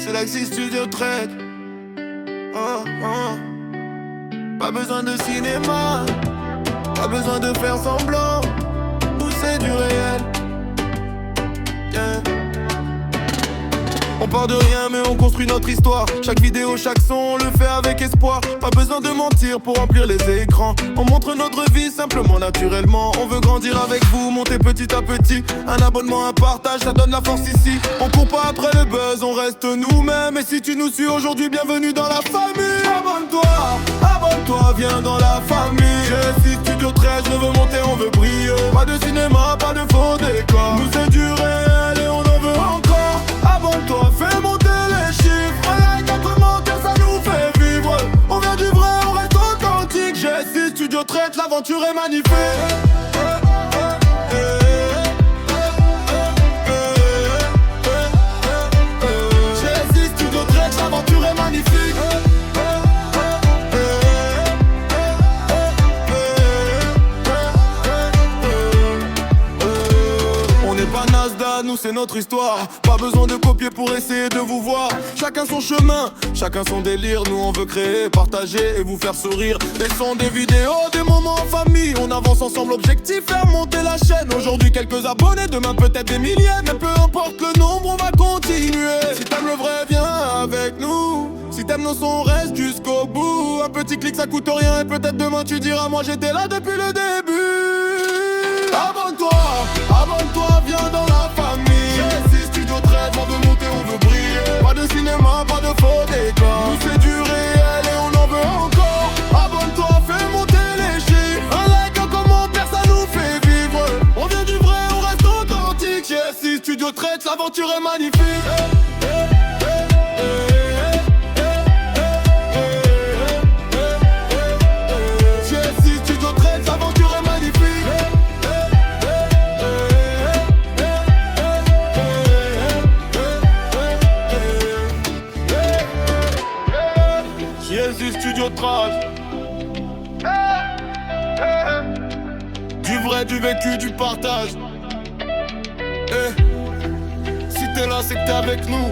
c'est l'Axis Studio Trade. Pas besoin de cinéma, pas besoin de faire semblant, tout c'est du réel. Yeah. On part de rien mais on construit notre histoire. Chaque vidéo, chaque son, on le fait avec espoir. Pas besoin de mentir pour remplir les écrans. On montre notre vie simplement, naturellement. On veut grandir avec vous, monter petit à petit. Un abonnement, un partage, ça donne la force ici. On court pas après le buzz, on reste nous-mêmes. Et si tu nous suis aujourd'hui, bienvenue dans la famille. Abonne-toi, abonne-toi, viens dans la famille. J'ai 6 Studio 13, je veux monter, on veut briller. Pas de cinéma, pas de faux décors. Nous c'est du réel et on en veut encore. Abonne-toi, fais monter les chiffres. Like, un commentaire, ça nous fait vivre. On vient du vrai, on reste authentique. J'ai 6 Studio Trade, l'aventure est magnifique. J'ai 6 Studio Trade, l'aventure est magnifique. Nous c'est notre histoire, pas besoin de copier pour essayer de vous voir. Chacun son chemin, chacun son délire. Nous on veut créer, partager et vous faire sourire. Des sons, des vidéos, des moments en famille. On avance ensemble, objectif, faire monter la chaîne. Aujourd'hui quelques abonnés, demain peut-être des milliers. Mais peu importe le nombre, on va continuer. Si t'aimes le vrai, viens avec nous. Si t'aimes nos sons, reste jusqu'au bout. Un petit clic ça coûte rien et peut-être demain tu diras moi j'étais là depuis le début. Abonne-toi, abonne-toi, viens dans la famille. J'ai 6 Studio Trade, on veut monter, on veut briller. Pas de cinéma, pas de faux décors. Nous c'est du réel et on en veut encore. Abonne-toi, fais monter les chiffres. Un like, un commentaire, ça nous fait vivre. On vient du vrai, on reste authentique. J'ai 6 Studio Trade, l'aventure est magnifique. Studio Trade. Du vrai, du vécu, du partage. Si t'es là, c'est que t'es avec nous.